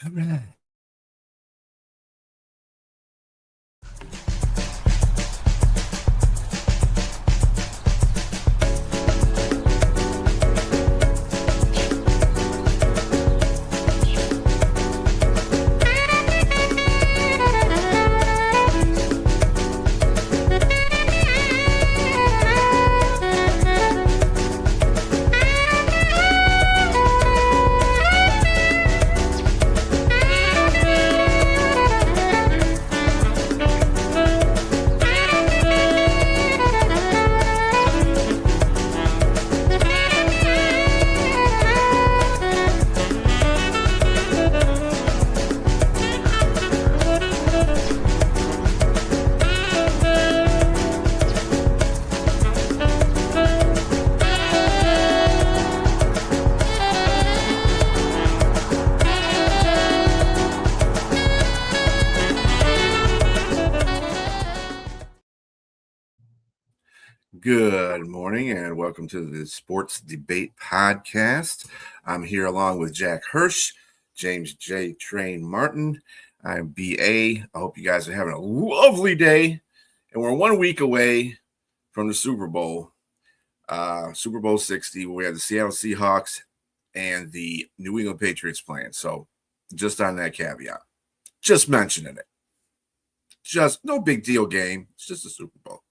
All right. Good morning and welcome to the Sports Debate Podcast. I'm here along with Jack Hirsch, James J. Train Martin. I'm BA. I hope you guys are having a lovely day. And we're 1 week away from the Super Bowl, Super Bowl 60, where we have the Seattle Seahawks and the New England Patriots playing. So just on that caveat, just mentioning it. Just no big deal game. It's just a Super Bowl.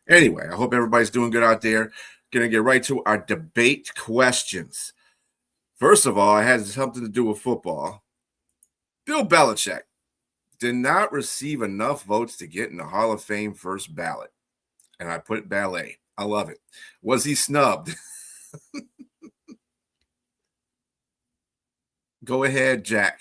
Anyway, I hope everybody's doing good out there. Going to get right to our debate questions. First of all, it has something to do with football. Bill Belichick did not receive enough votes to get in the Hall of Fame first ballot. And I put ballet. I love it. Was he snubbed? Go ahead, Jack.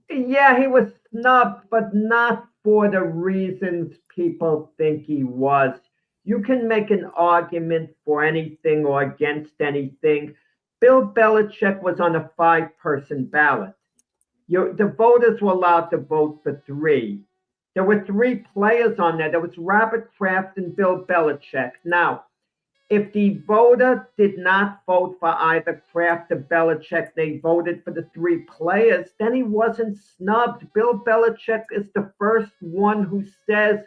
Yeah, he was snubbed, but not for the reasons people think he was. You can make an argument for anything or against anything. Bill Belichick was on a 5-person ballot. The voters were allowed to vote for 3. There were 3 players on there. There was Robert Kraft and Bill Belichick. Now, if the voter did not vote for either Kraft or Belichick, they voted for the 3 players, then he wasn't snubbed. Bill Belichick is the first one who says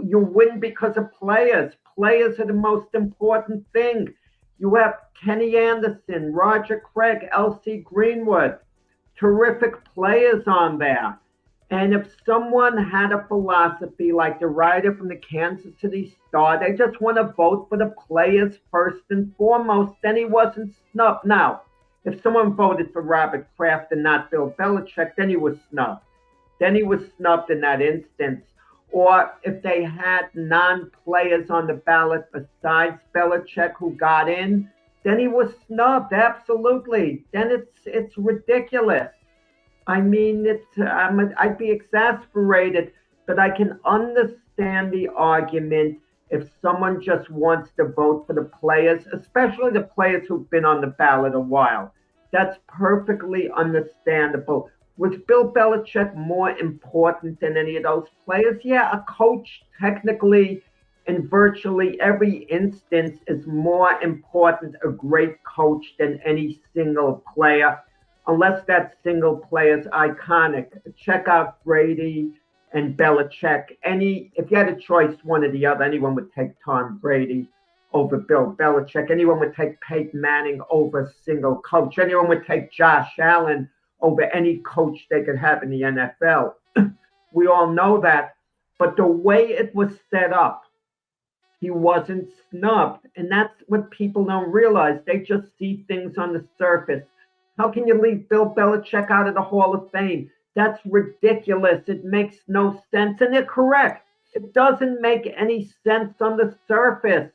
you win because of players. Players are the most important thing. You have Kenny Anderson, Roger Craig, L.C. Greenwood, terrific players on there. And if someone had a philosophy like the writer from the Kansas City Star, they just want to vote for the players first and foremost, then he wasn't snubbed. Now, if someone voted for Robert Kraft and not Bill Belichick, then he was snubbed. Then he was snubbed in that instance. Or if they had non-players on the ballot besides Belichick who got in, then he was snubbed, absolutely. Then it's ridiculous. I mean, I'd be exasperated, but I can understand the argument if someone just wants to vote for the players, especially the players who've been on the ballot a while. That's perfectly understandable. Was Bill Belichick more important than any of those players? Yeah, a coach technically in virtually every instance is more important, a great coach, than any single player, unless that single player is iconic. Check out Brady and Belichick. If you had a choice, one or the other, anyone would take Tom Brady over Bill Belichick. Anyone would take Peyton Manning over a single coach. Anyone would take Josh Allen over any coach they could have in the NFL. We all know that. But the way it was set up, he wasn't snubbed. And that's what people don't realize. They just see things on the surface. How can you leave Bill Belichick out of the Hall of Fame? That's ridiculous. It makes no sense. And they're correct. It doesn't make any sense on the surface.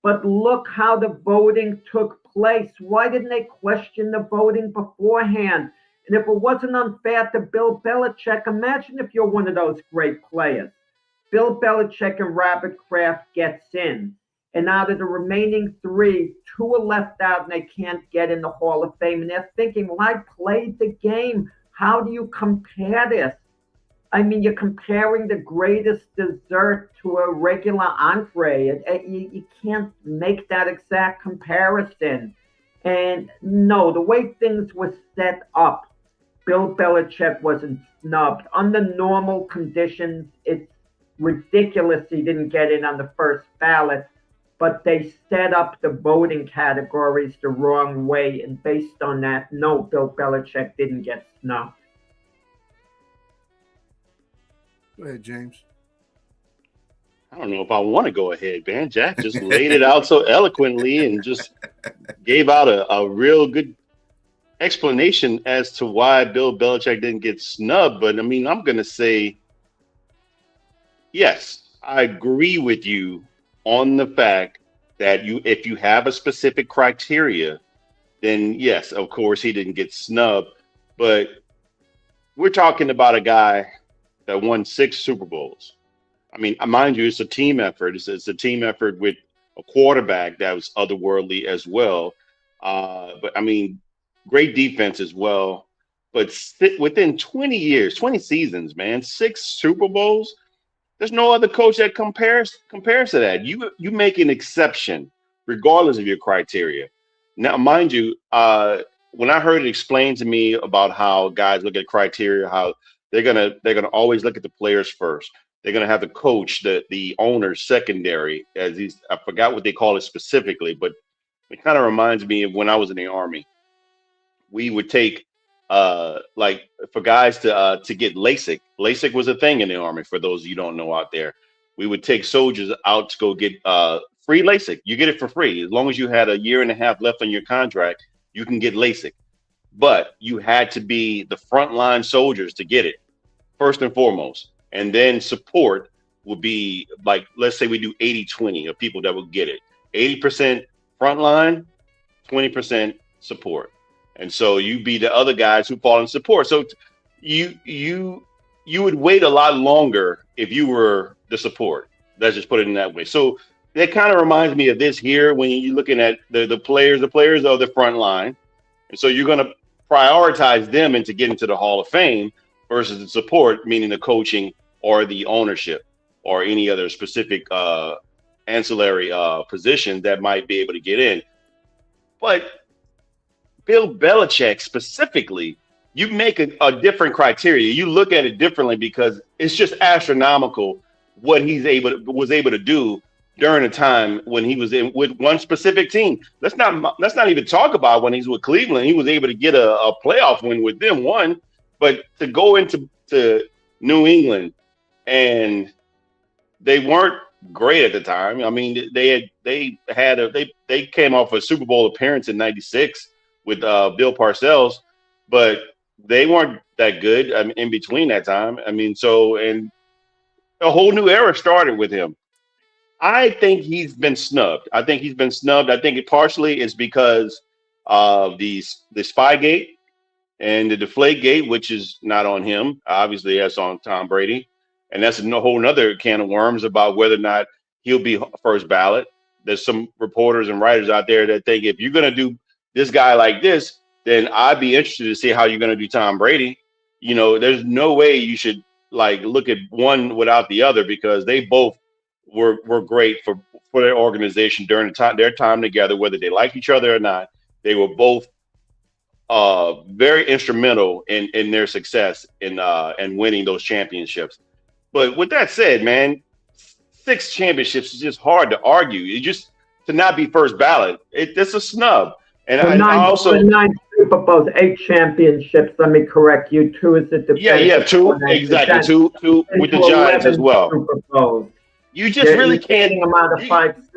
But look how the voting took place. Why didn't they question the voting beforehand? And if it wasn't unfair to Bill Belichick, imagine if you're one of those great players. Bill Belichick and Robert Kraft gets in. And out of the remaining 3, 2 are left out and they can't get in the Hall of Fame. And they're thinking, well, I played the game. How do you compare this? I mean, you're comparing the greatest dessert to a regular entree. You can't make that exact comparison. And no, the way things were set up, Bill Belichick wasn't snubbed. Under normal conditions, it's ridiculous he didn't get in on the first ballot, but they set up the voting categories the wrong way, and based on that, no, Bill Belichick didn't get snubbed. Go ahead, James. I don't know if I want to go ahead, man. Jack just laid it out so eloquently and just gave out a real good explanation as to why Bill Belichick didn't get snubbed. But I mean, I'm going to say, yes, I agree with you on the fact that if you have a specific criteria, then yes, of course, he didn't get snubbed. But we're talking about a guy that won 6 Super Bowls. I mean, mind you, it's a team effort. It's a team effort with a quarterback that was otherworldly as well. But I mean, great defense as well. But within 20 years, 20 seasons, man, 6 Super Bowls. There's no other coach that compares to that. You make an exception regardless of your criteria. Now, mind you, when I heard it explained to me about how guys look at criteria, how they're gonna always look at the players first. They're going to have the coach, the owner secondary, I forgot what they call it specifically, but it kind of reminds me of when I was in the Army. We would take, like for guys to get LASIK. LASIK was a thing in the Army, for those of you don't know out there. We would take soldiers out to go get free LASIK. You get it for free. As long as you had a year and a half left on your contract, you can get LASIK. But you had to be the frontline soldiers to get it, first and foremost. And then support would be like, let's say we do 80-20 of people that will get it. 80% frontline, 20% support. And so you be the other guys who fall in support. So you would wait a lot longer if you were the support. Let's just put it in that way. So that kind of reminds me of this here when you're looking at the players. The players are the front line. And so you're going to prioritize them into getting to the Hall of Fame versus the support, meaning the coaching or the ownership or any other specific ancillary position that might be able to get in. But Bill Belichick specifically, you make a different criteria. You look at it differently because it's just astronomical what was able to do during a time when he was in with one specific team. Let's not even talk about when he's with Cleveland. He was able to get a playoff win with them, one, but to go into New England, and they weren't great at the time. I mean, they came off a Super Bowl appearance in '96 with Bill Parcells, but they weren't that good in between that time. I mean, and a whole new era started with him. I think he's been snubbed. I think it partially is because of the Spygate and the Deflategate, which is not on him. Obviously, that's on Tom Brady. And that's a whole nother can of worms about whether or not he'll be first ballot. There's some reporters and writers out there that think if you're going to do this guy like this, then I'd be interested to see how you're going to do Tom Brady. You know, there's no way you should like look at one without the other because they both were great for their organization during their time together, whether they like each other or not. They were both very instrumental in their success in winning those championships. But with that said, man, 6 championships is just hard to argue. It just to not be first ballot, it's a snub. And I also 9 Super Bowls, 8 championships. Let me correct you. 2 is the defense. Yeah, 2 exactly. 2 with the Giants as well. Super Bowls. You just really can't.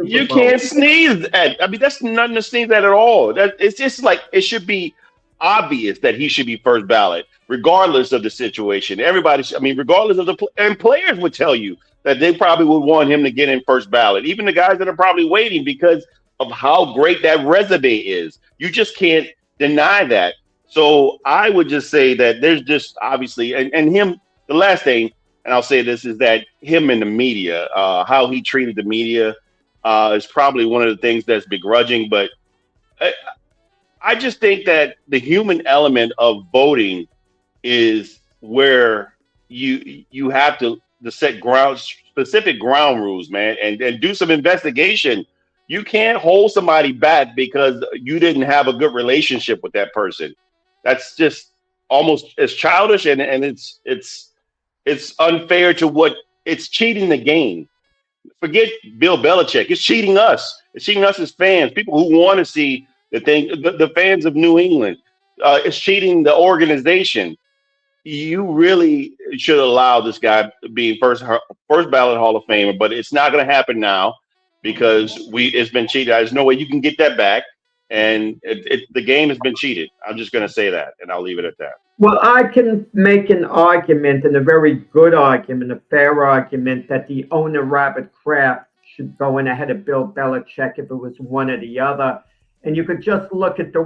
You can't sneeze at. I mean, that's nothing to sneeze at all. It's just like it should be obvious that he should be first ballot, regardless of the situation. Regardless of and players would tell you that they probably would want him to get in first ballot. Even the guys that are probably waiting because of how great that resume is. You just can't deny that. So I would just say that there's just obviously, and him, the last thing, and I'll say this, is that him in the media, how he treated the media is probably one of the things that's begrudging. But I just think that the human element of voting is where you have to set specific ground rules, man, and do some investigation You can't hold somebody back because you didn't have a good relationship with that person. That's just almost as childish, and it's unfair to what it's cheating the game. Forget Bill Belichick. It's cheating us. It's cheating us as fans, people who want to see the thing, the fans of New England. It's cheating the organization. You really should allow this guy to be first ballot Hall of Famer, but it's not going to happen now because it's been cheated. There's no way you can get that back, and the game has been cheated. I'm just going to say that, and I'll leave it at that. Well, I can make an argument, and a very good argument, a fair argument, that the owner, Robert Kraft, should go in ahead of Bill Belichick if it was one or the other. And you could just look at the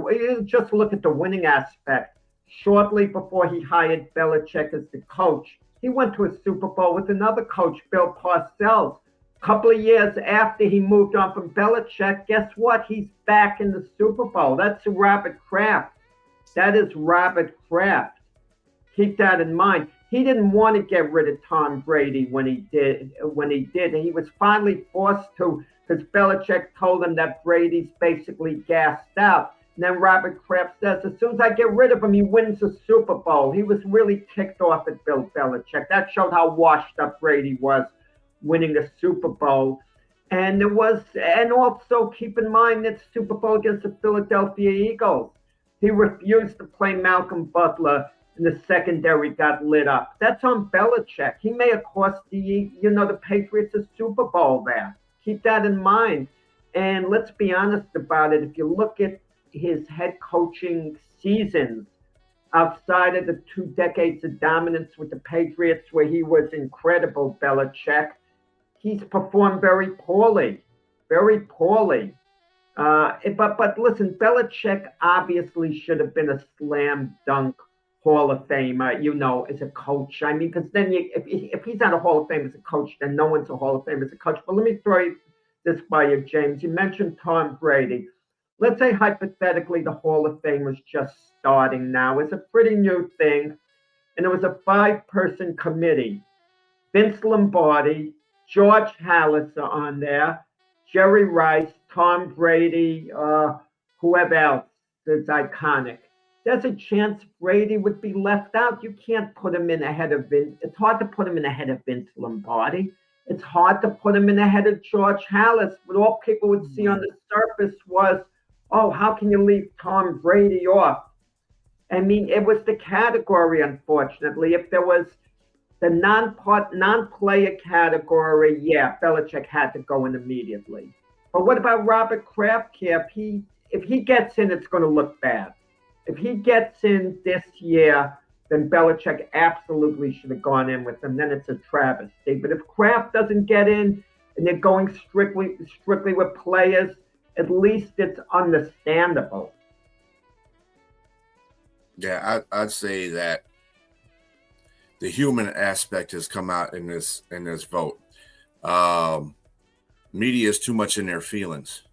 winning aspect. Shortly before he hired Belichick as the coach, he went to a Super Bowl with another coach, Bill Parcells. A couple of years after he moved on from Belichick, guess what? He's back in the Super Bowl. That's Robert Kraft. That is Robert Kraft. Keep that in mind. He didn't want to get rid of Tom Brady when he did. And he was finally forced to because Belichick told him that Brady's basically gassed out. And then Robert Kraft says, as soon as I get rid of him, he wins the Super Bowl. He was really ticked off at Bill Belichick. That showed how washed up Brady was winning the Super Bowl. And also keep in mind that Super Bowl against the Philadelphia Eagles. He refused to play Malcolm Butler, and the secondary got lit up. That's on Belichick. He may have cost the Patriots a Super Bowl there. Keep that in mind. And let's be honest about it. If you look at his head coaching seasons outside of the 2 decades of dominance with the Patriots, where he was incredible, Belichick, he's performed very poorly, very poorly. But listen, Belichick obviously should have been a slam dunk Hall of Famer, as a coach. I mean, because then if he's not a Hall of Fame as a coach, then no one's a Hall of Fame as a coach. But let me throw this by you, James. You mentioned Tom Brady. Let's say hypothetically the Hall of Fame was just starting now. It's a pretty new thing. And it was a 5-person committee. Vince Lombardi, George Halas are on there, Jerry Rice, Tom Brady, whoever else is iconic. There's a chance Brady would be left out. You can't put him in ahead of Vince. It's hard to put him in ahead of Vince Lombardi. It's hard to put him in ahead of George Halas. What all people would see on the surface was, oh, how can you leave Tom Brady off? I mean, it was the category, unfortunately. If there was the non-player category, yeah, Belichick had to go in immediately. But what about Robert Kraft here? If he gets in, it's going to look bad. If he gets in this year, then Belichick absolutely should have gone in with him. Then it's a travesty. But if Kraft doesn't get in and they're going strictly with players, at least it's understandable. Yeah, I'd say that the human aspect has come out in this vote. Media is too much in their feelings.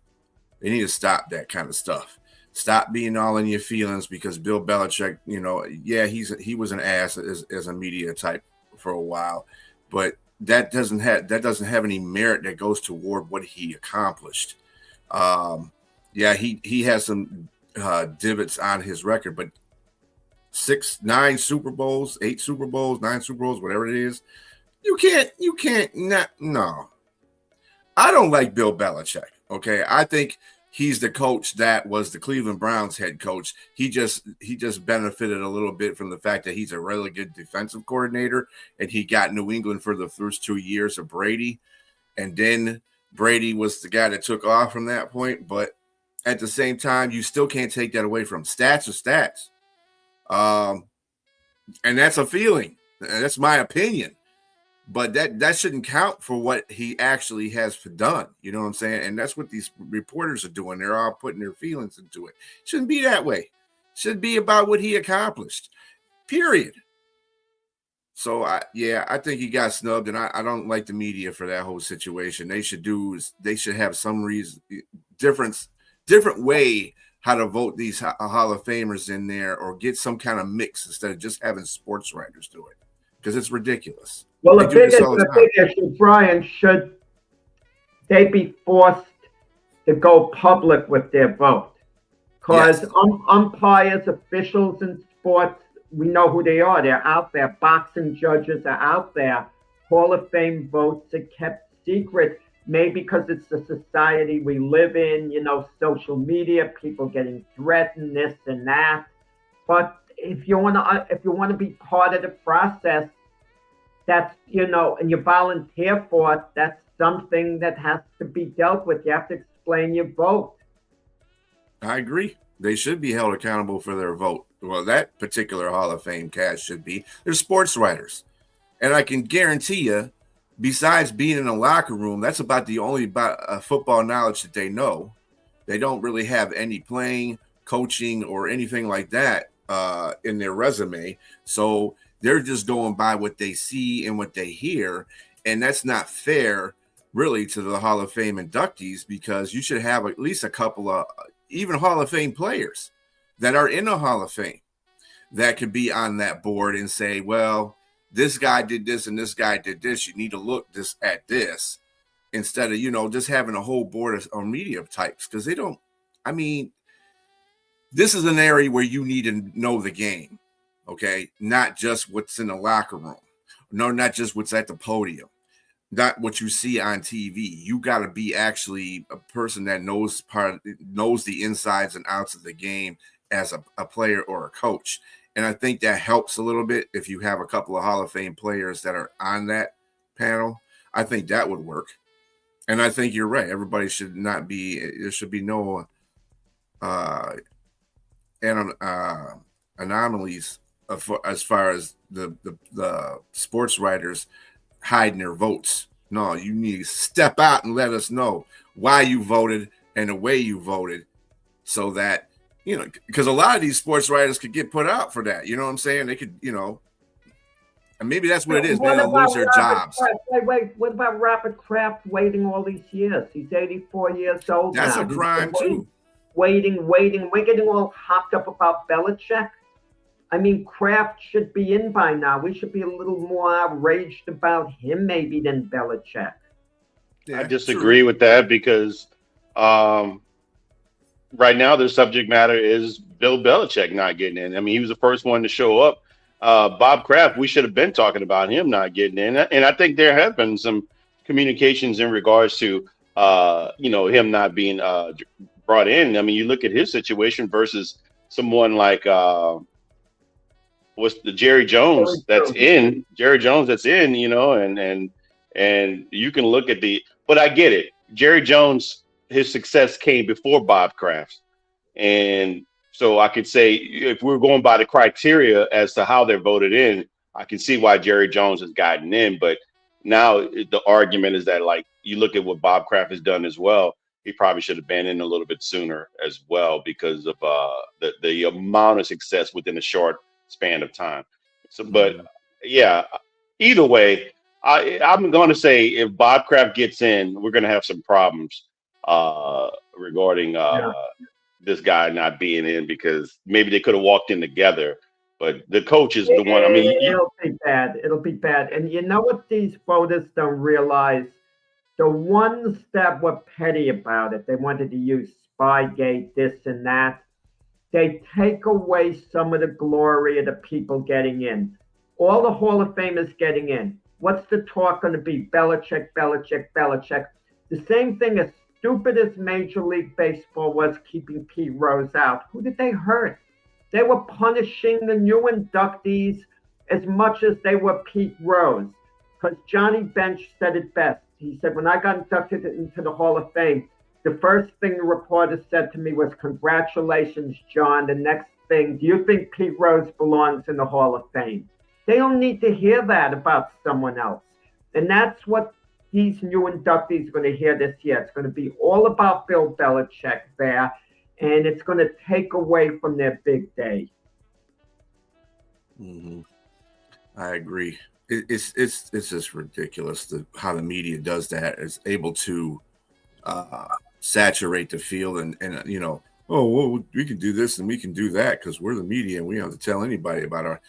They need to stop that kind of stuff. Stop being all in your feelings because Bill Belichick, he was an ass as a media type for a while, but that doesn't have any merit that goes toward what he accomplished. He has some divots on his record, but 9 Super Bowls, 8 Super Bowls, 9 Super Bowls, whatever it is, you can't no. I don't like Bill Belichick. Okay, I think he's the coach that was the Cleveland Browns head coach. He just benefited a little bit from the fact that he's a really good defensive coordinator, and he got New England for the first 2 years of Brady, and then Brady was the guy that took off from that point. But at the same time, you still can't take that away from stats are stats, and that's a feeling. That's my opinion. But that shouldn't count for what he actually has done. You know what I'm saying? And that's what these reporters are doing. They're all putting their feelings into it. Shouldn't be that way. Should be about what he accomplished. Period. So I think he got snubbed, and I don't like the media for that whole situation. They should have some reason, different way how to vote these Hall of Famers in there, or get some kind of mix instead of just having sports writers do it, because it's ridiculous. Well, the big issue, Brian, should they be forced to go public with their vote. Because Yes. umpires, officials in sports, we know who they are. They're out there. Boxing judges are out there. Hall of Fame votes are kept secret, maybe because it's the society we live in, social media, people getting threatened, this and that. But if you want to be part of the process, that's and you volunteer for it, that's something that has to be dealt with. You have to explain your vote. I agree. They should be held accountable for their vote. Well, that particular Hall of Fame cast should be. They're sports writers. And I can guarantee you, besides being in a locker room, that's about the only football knowledge that they know. They don't really have any playing, coaching, or anything like that in their resume. So they're just going by what they see and what they hear. And that's not fair, really, to the Hall of Fame inductees, because you should have at least a couple of even Hall of Fame players that are in the Hall of Fame that could be on that board and say, well, this guy did this and this guy did this. You need to look at this instead of, just having a whole board of media types, because they don't. I mean, this is an area where you need to know the game, okay? Not just what's in the locker room. No, not just what's at the podium. Not what you see on TV. You got to be actually a person that knows the insides and outs of the game as a player or a coach. And I think that helps a little bit if you have a couple of Hall of Fame players that are on that panel. I think that would work. And I think you're right. Everybody should not be. There should be no anomalies as far as the sports writers hiding their votes. No, you need to step out and let us know why you voted and the way you voted, so that, because a lot of these sports writers could get put out for that. You know what I'm saying? They could, and maybe that's what it is. Maybe they'll lose their jobs. Wait. What about Robert Kraft waiting all these years? He's 84 years old now. That's a crime too. Waiting. We're getting all hopped up about Belichick. I mean, Kraft should be in by now. We should be a little more outraged about him maybe than Belichick. Yeah, I disagree with that because right now the subject matter is Bill Belichick not getting in. I mean, he was the first one to show up. Bob Kraft, we should have been talking about him not getting in. And I think there have been some communications in regards to, him not being brought in. I mean, you look at his situation versus someone like what's the Jerry Jones that's in, and you can look at but I get it. Jerry Jones, his success came before Bob Kraft. And so I could say, if we're going by the criteria as to how they're voted in, I can see why Jerry Jones has gotten in. But now the argument is that, like, you look at what Bob Kraft has done as well, he probably should have been in a little bit sooner as well because of the amount of success within a short span of time. So, but yeah, either way, I'm going to say if Bob Kraft gets in, we're going to have some problems regarding this guy not being in, because maybe they could have walked in together, but the coach is the one. I mean, it'll be bad. And you know what these voters don't realize? The ones that were petty about it, they wanted to use Spygate, this and that. They take away some of the glory of the people getting in. All the Hall of Famers getting in. What's the talk going to be? Belichick. The same thing, as stupid as Major League Baseball was keeping Pete Rose out. Who did they hurt? They were punishing the new inductees as much as they were Pete Rose. Because Johnny Bench said it best. He said, when I got inducted into the Hall of Fame, the first thing the reporter said to me was, congratulations, John. The next thing, do you think Pete Rose belongs in the Hall of Fame? They don't need to hear that about someone else. And that's what these new inductees are going to hear this year. It's going to be all about Bill Belichick there, and it's going to take away from their big day. Mm-hmm. I agree. It's just ridiculous how the media does that. Is able to saturate the field and oh, well, we can do this and we can do that because we're the media and we don't have to tell anybody about our.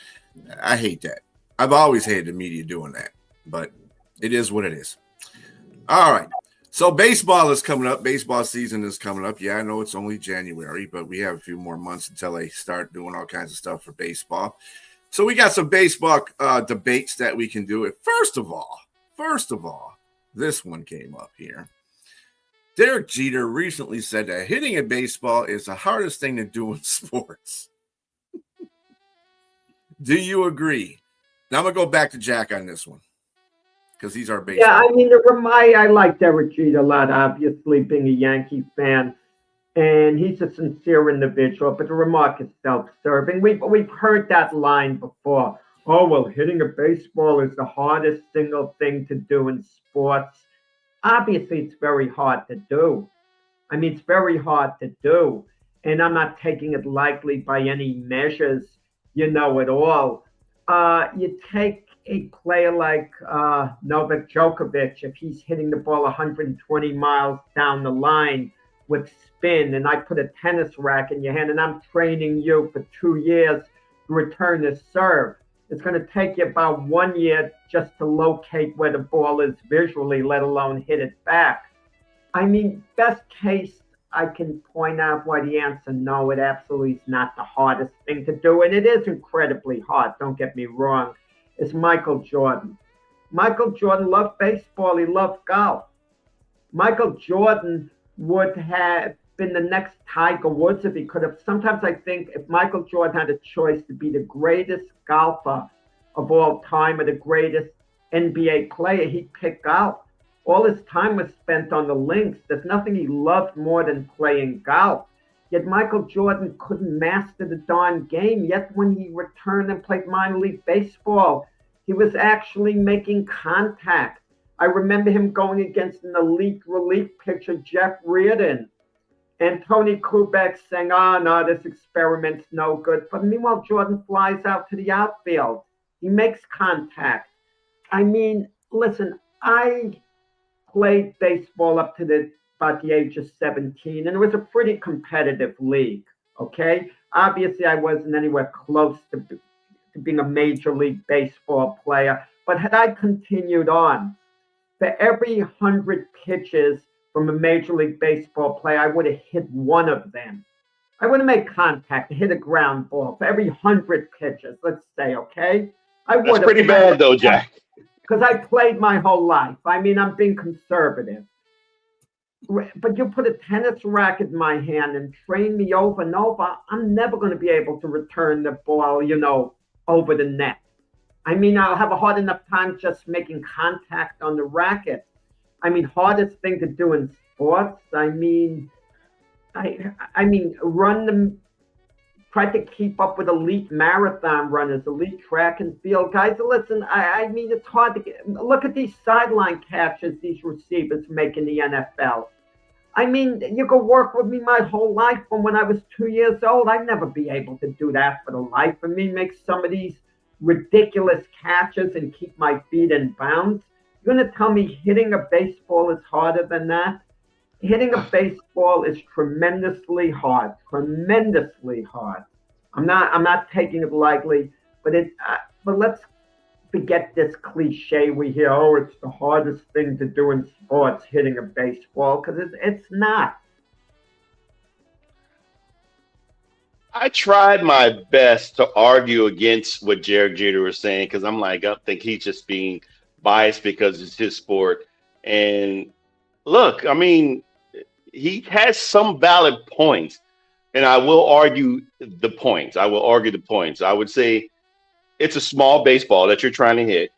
I hate that. I've always hated the media doing that, but it is what it is. All right. So baseball is coming up. Baseball season is coming up. Yeah, I know it's only January, but we have a few more months until they start doing all kinds of stuff for baseball. So we got some baseball debates that we can do. First of all, this one came up here. Derek Jeter recently said that hitting a baseball is the hardest thing to do in sports. Do you agree? Now I'm going to go back to Jack on this one because he's our baseball. Yeah, I mean, I like Derek Jeter a lot, obviously, being a Yankee fan. And he's a sincere individual, but the remark is self-serving. We've heard that line before. Oh, well, hitting a baseball is the hardest single thing to do in sports. Obviously, it's very hard to do. I mean, it's very hard to do. And I'm not taking it lightly by any measures, at all. You take a player like Novak Djokovic, if he's hitting the ball 120 miles down the line with spin, and I put a tennis racket in your hand, and I'm training you for 2 years to return the serve. It's going to take you about 1 year just to locate where the ball is visually, let alone hit it back. I mean, best case, I can point out why the answer no, it absolutely is not the hardest thing to do, and it is incredibly hard, don't get me wrong, is Michael Jordan. Michael Jordan loved baseball, he loved golf. Michael Jordan would have been the next Tiger Woods if he could have. Sometimes I think if Michael Jordan had a choice to be the greatest golfer of all time or the greatest NBA player, he'd pick golf. All his time was spent on the links. There's nothing he loved more than playing golf. Yet Michael Jordan couldn't master the darn game. Yet when he returned and played minor league baseball, he was actually making contact. I remember him going against an elite relief pitcher, Jeff Reardon, and Tony Kubek saying, oh, no, this experiment's no good. But meanwhile, Jordan flies out to the outfield. He makes contact. I mean, listen, I played baseball up to about the age of 17, and it was a pretty competitive league, okay? Obviously, I wasn't anywhere close to being a Major League Baseball player, but had I continued on, for every 100 pitches from a Major League Baseball player, I would have hit one of them. I would have made contact, hit a ground ball for every 100 pitches, let's say, okay? That's pretty bad, though, Jack. Because I played my whole life. I mean, I'm being conservative. But you put a tennis racket in my hand and train me over and over, I'm never going to be able to return the ball, over the net. I mean, I'll have a hard enough time just making contact on the racket. I mean, hardest thing to do in sports. I mean, run them, try to keep up with elite marathon runners, elite track and field guys. Listen, I mean, it's hard to look at these sideline catches these receivers make in the NFL. I mean, you could work with me my whole life from when I was 2 years old. I'd never be able to do that for the life of me, make some of these ridiculous catches and keep my feet in bounds. You're going to tell me hitting a baseball is harder than that? Hitting a baseball is tremendously hard, tremendously hard. I'm not taking it lightly, but let's forget this cliche we hear. Oh, it's the hardest thing to do in sports, hitting a baseball, because it's not. I tried my best to argue against what Derek Jeter was saying because I'm like, I think he's just being biased because it's his sport. And look, I mean, he has some valid points, and I will argue the points. I would say it's a small baseball that you're trying to hit.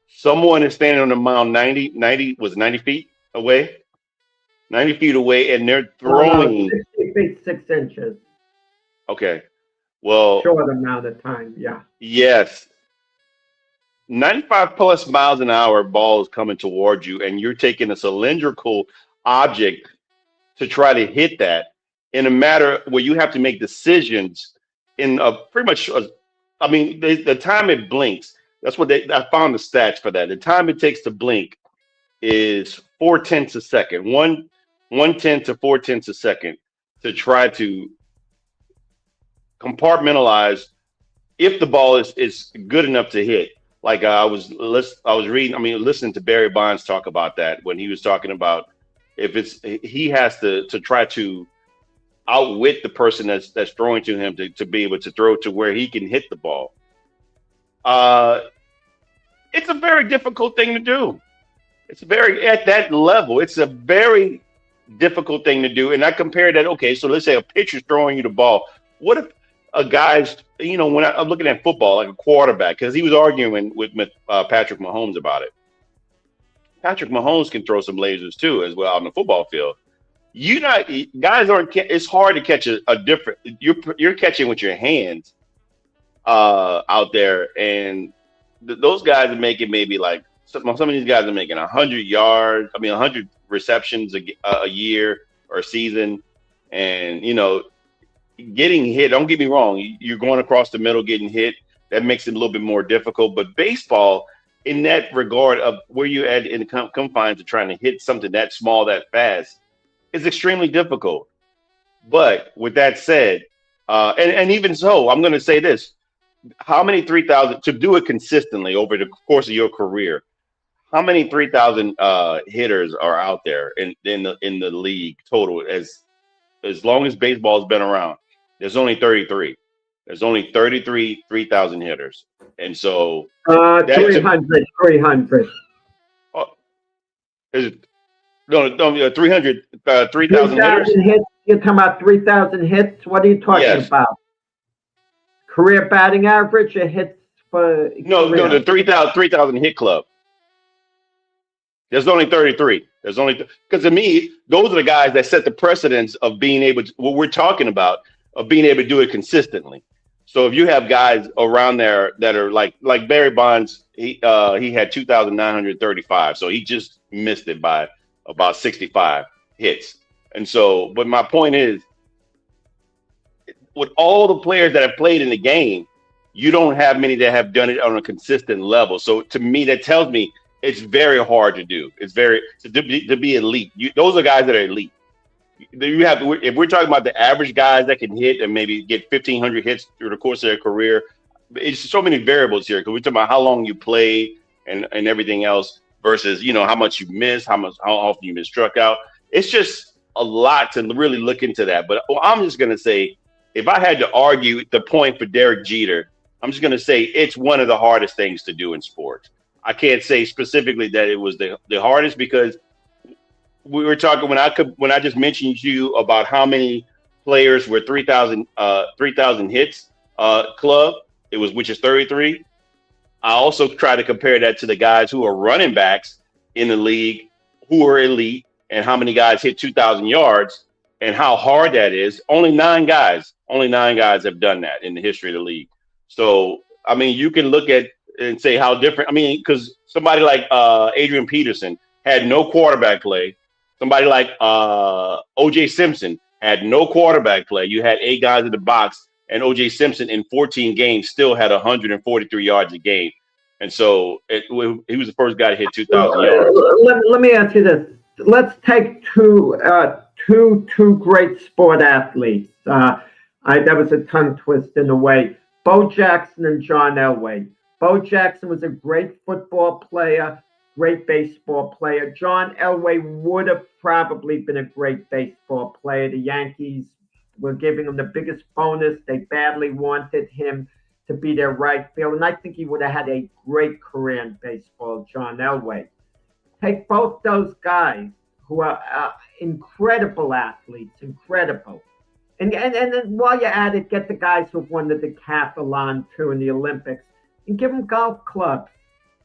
Someone is standing on the mound 90 feet away, 90 feet away, and they're throwing 60 feet, 6 inches. Okay. Well, short amount of time, yeah. Yes. 95 plus miles an hour ball is coming towards you, and you're taking a cylindrical object to try to hit that in a matter where you have to make decisions in a pretty much, the time it blinks, that's what I found the stats for that. The time it takes to blink is 0.4 a second, 1/10 to 0.4 a second to try to compartmentalize if the ball is good enough to hit. Like I was reading, listening to Barry Bonds talk about that when he was talking about if he has to try to outwit the person that's throwing to him to be able to throw to where he can hit the ball. It's a very difficult thing to do. At that level, it's a very difficult thing to do. And I compare that, okay, so let's say a pitcher's throwing you the ball. What if a guy's, when I'm looking at football, like a quarterback, because he was arguing with Patrick Mahomes about it. Patrick Mahomes can throw some lasers too, as well, on the football field. It's hard to catch a different, you're catching with your hands out there. And those guys are making maybe like, some of these guys are making 100 yards, 100 receptions a year or a season. And, getting hit, don't get me wrong, you're going across the middle, getting hit. That makes it a little bit more difficult. But baseball, in that regard of where you're at in the confines of trying to hit something that small, that fast, is extremely difficult. But with that said, and even so, I'm going to say this. How many 3,000 to do it consistently over the course of your career? How many 3,000 hitters are out there in the league total? As long as baseball's been around, there's only 33. There's only 33 3,000 hitters, and so 300. Is it, no, 300 3,000 hitters. Hits. You're talking about 3,000 hits. What are you talking about? Career batting average or hits for? No, the 3,000 hit club. There's only 33. There's only because to me, those are the guys that set the precedence of being able to, what we're talking about, of being able to do it consistently. So if you have guys around there that are like Barry Bonds, he had 2,935, so he just missed it by about 65 hits. And so, but my point is, with all the players that have played in the game, you don't have many that have done it on a consistent level. So to me, that tells me it's very hard to do. It's very to be elite. Those are guys that are elite. You have, if we're talking about the average guys that can hit and maybe get 1,500 hits through the course of their career, it's so many variables here because we're talking about how long you play and everything else versus how much you miss, how often you been struck out. It's just a lot to really look into that. But I'm just gonna say, if I had to argue the point for Derek Jeter, I'm just gonna say it's one of the hardest things to do in sports. I can't say specifically that it was the hardest because we were talking when I just mentioned to you about how many players were 3,000 hits club, which is 33. I also try to compare that to the guys who are running backs in the league who are elite and how many guys hit 2,000 yards and how hard that is. Only nine guys have done that in the history of the league. So, you can look at and say how different, because somebody like Adrian Peterson had no quarterback play. Somebody like O.J. Simpson had no quarterback play. You had 8 guys in the box, and O.J. Simpson in 14 games still had 143 yards a game. And so he was the first guy to hit 2,000 yards. Let me ask you this. Let's take two great sport athletes. That was a tongue twist in a way. Bo Jackson and John Elway. Bo Jackson was a great football player, great baseball player. John Elway would have probably been a great baseball player. The Yankees were giving him the biggest bonus. They badly wanted him to be their right field. And I think he would have had a great career in baseball, John Elway. Take both those guys who are incredible athletes, incredible. And then while you're at it, get the guys who've won the decathlon too in the Olympics and give them golf clubs.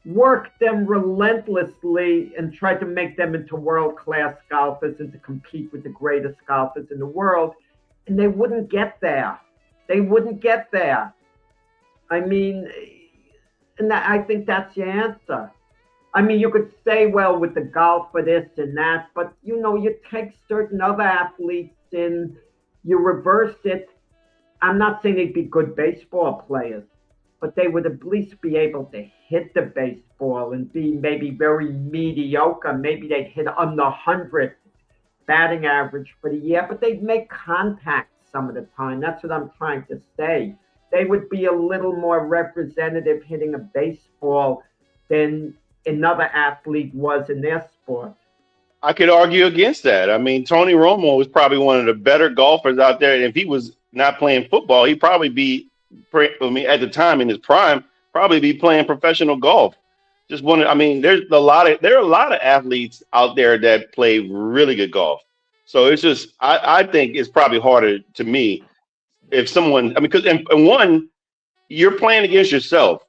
Work them relentlessly and try to make them into world-class golfers and to compete with the greatest golfers in the world. And they wouldn't get there. And I think that's your answer. You could say, well, with the golf for this and that, but you take certain other athletes and you reverse it. I'm not saying they'd be good baseball players, but they would at least be able to hit the baseball and be maybe very mediocre. Maybe they'd hit under 100 batting average for the year, but they'd make contact some of the time. That's what I'm trying to say. they would be a little more representative hitting a baseball than another athlete was in their sport. I could argue against that. I mean, Tony Romo was probably one of the better golfers out there. And if he was not playing football, he'd probably be, at the time in his prime, probably be playing professional golf. Just one. I mean, there are a lot of athletes out there that play really good golf. So it's just, I think it's probably harder to me if someone, I mean, because and one, you're playing against yourself.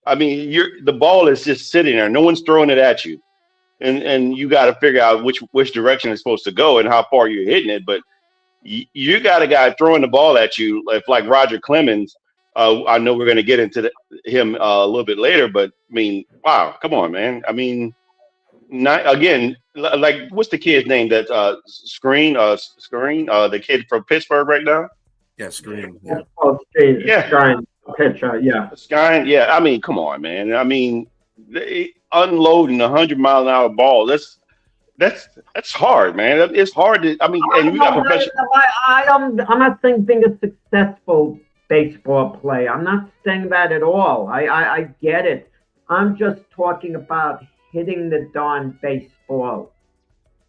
I mean, the ball is just sitting there. No one's throwing it at you. And you got to figure out which direction it's supposed to go and how far you're hitting it. But you got a guy throwing the ball at you, like Roger Clemens. I know we're going to get into him a little bit later, but I mean, wow, come on, man. I mean, not again. Like, what's the kid's name? That Screen, the kid from Pittsburgh right now. Yeah, Screen. Yeah. Oh, Stein, pitcher, yeah. Stein, yeah. I mean, come on, man. I mean, unloading 100-mile-an-hour ball. That's hard, man. It's hard to. I mean, and you got professional. I'm not saying being a successful baseball player. I'm not saying that at all. I get it. I'm just talking about hitting the darn baseball.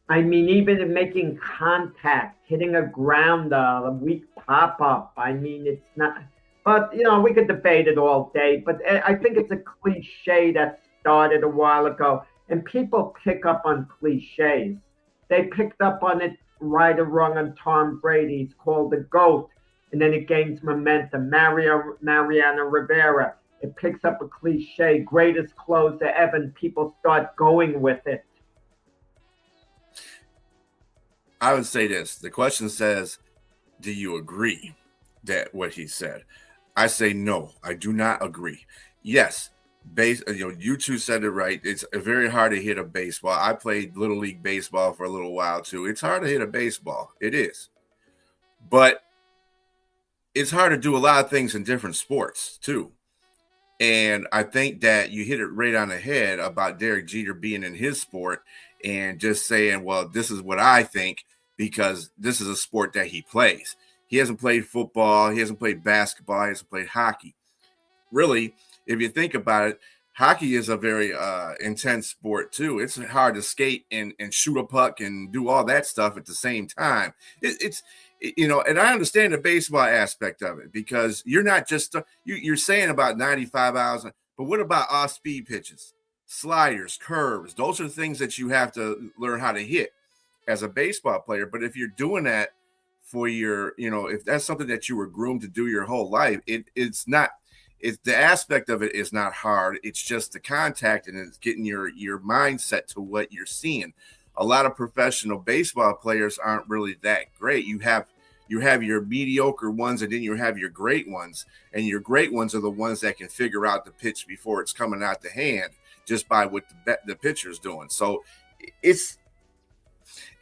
I mean, even in making contact, hitting a grounder, a weak pop-up. I mean, it's not. But, we could debate it all day. But I think it's a cliche that started a while ago. And people pick up on cliches. They picked up on it right or wrong on Tom Brady. He's called the GOAT. And then it gains momentum. Mariano Rivera. It picks up a cliche. Greatest closer ever. And people start going with it. I would say this. The question says, do you agree that what he said? I say no. I do not agree. Yes. You two said it right. It's very hard to hit a baseball. I played Little League baseball for a little while too. It's hard to hit a baseball. It is. But it's hard to do a lot of things in different sports too. And I think that you hit it right on the head about Derek Jeter being in his sport and just saying, well, this is what I think because this is a sport that he plays. He hasn't played football. He hasn't played basketball. He hasn't played hockey. Really, if you think about it, hockey is a very intense sport too. It's hard to skate and shoot a puck and do all that stuff at the same time. And I understand the baseball aspect of it because you're not just you're saying about 95 hours, but what about off-speed pitches, sliders, curves? Those are the things that you have to learn how to hit as a baseball player. But if you're doing that for your, if that's something that you were groomed to do your whole life, it's not. It's the aspect of it is not hard. It's just the contact and it's getting your mindset to what you're seeing. A lot of professional baseball players aren't really that great. You have your mediocre ones and then you have your great ones. And your great ones are the ones that can figure out the pitch before it's coming out the hand just by what the pitcher's doing. So it's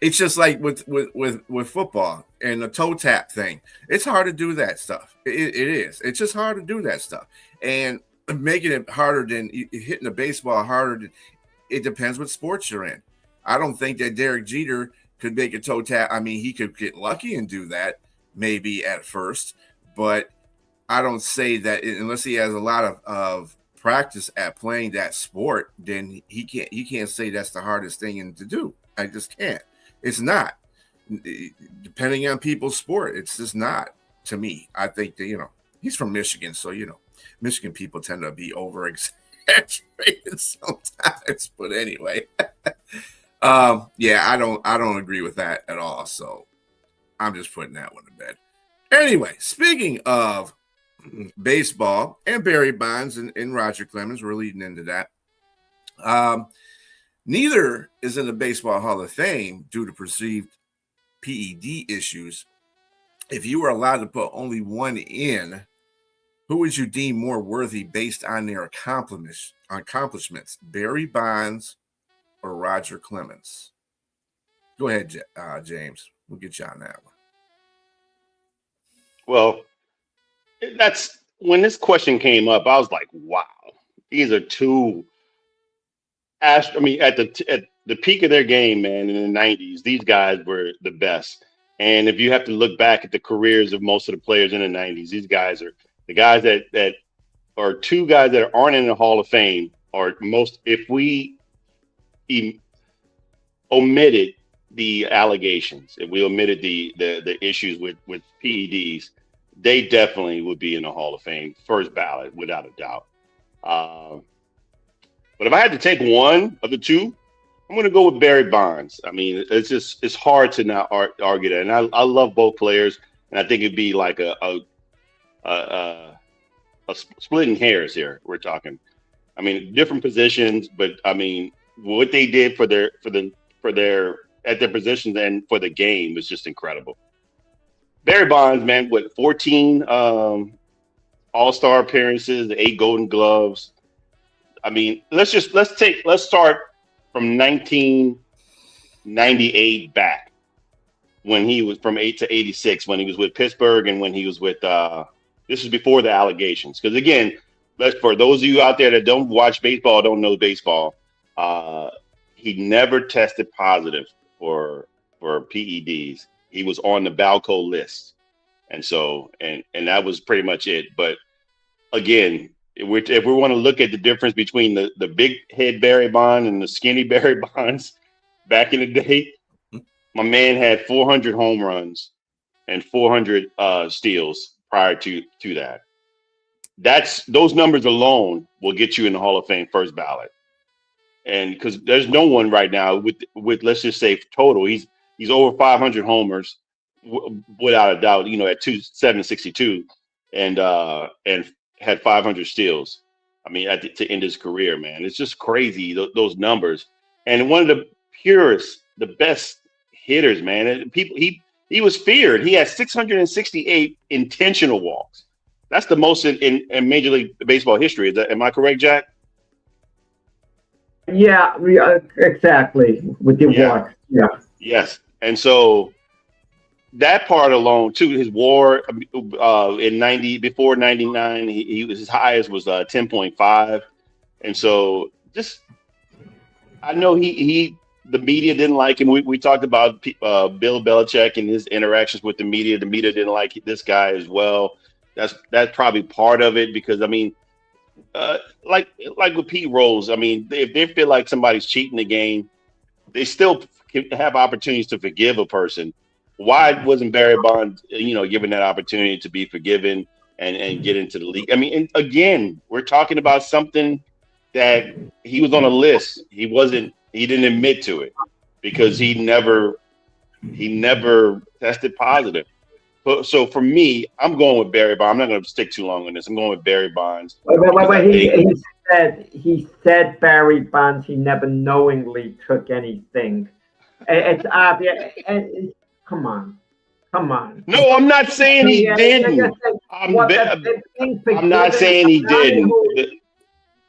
just like with football and the toe tap thing. It's hard to do that stuff. It is. It's just hard to do that stuff. And making it harder than hitting the baseball harder. It depends what sports you're in. I don't think that Derek Jeter could make a toe tap. I mean, he could get lucky and do that maybe at first, but I don't say that unless he has a lot of practice at playing that sport, then he can't say that's the hardest thing to do. I just can't. It's not. Depending on people's sport, it's just not to me. I think that, he's from Michigan, so, Michigan people tend to be over exaggerated sometimes, but anyway, I don't agree with that at all. So I'm just putting that one to bed. Anyway, speaking of baseball and Barry Bonds and Roger Clemens, we're leading into that. Neither is in the Baseball Hall of Fame due to perceived PED issues. If you were allowed to put only one in, who would you deem more worthy based on their accomplishments? Barry Bonds or Roger Clemens? Go ahead, James. We'll get you on that one. Well, that's when this question came up. I was like, "Wow, these are two." At the peak of their game, man, in the '90s, these guys were the best. And if you have to look back at the careers of most of the players in the '90s, these guys are The guys that are two guys that aren't in the Hall of Fame are most. If we omitted the allegations, if we omitted the issues with PEDs, they definitely would be in the Hall of Fame, first ballot, without a doubt. But if I had to take one of the two, I'm going to go with Barry Bonds. I mean, it's hard to not argue that. And I love both players, and I think it'd be like a splitting hairs here. We're talking. I mean, different positions, but I mean, what they did for their at their positions and for the game was just incredible. Barry Bonds, man, with 14 All-Star appearances, 8 Golden Gloves. I mean, let's start from 1998 back, when he was from 8 to 86, when he was with Pittsburgh, and when he was with this is before the allegations. Because again, for those of you out there that don't watch baseball, don't know baseball, he never tested positive for PEDs. He was on the Balco list, and so and that was pretty much it. But again, if we want to look at the difference between the big head Barry Bonds and the skinny Barry Bonds back in the day, my man had 400 home runs and 400 steals prior to that. Those numbers alone will get you in the Hall of Fame first ballot. And because there's no one right now with let's just say total, he's over 500 homers without a doubt, at 762 and had 500 steals. I mean, to end his career, man, it's just crazy those numbers. And one of the purest, the best hitters, man. He was feared. He had 668 intentional walks. That's the most in Major League Baseball history. Am I correct, Jack? Yeah, exactly. With the walks. Yeah. Yes. And so that part alone, too, his WAR in 90 before 99, he was his highest was 10.5, and so just I know the media didn't like him. We talked about Bill Belichick and his interactions with the media. The media didn't like this guy as well. That's probably part of it, because I mean, like with Pete Rose, I mean, if they feel like somebody's cheating the game, they still have opportunities to forgive a person. Why wasn't Barry Bonds, given that opportunity to be forgiven and get into the league? I mean, and again, we're talking about something that he was on a list. He didn't admit to it because he never tested positive. So for me, I'm going with Barry Bonds. I'm not going to stick too long on this. I'm going with Barry Bonds. Wait. He said Barry Bonds. He never knowingly took anything. It's obvious. Come on. No, I'm not saying he didn't. I'm not saying he didn't.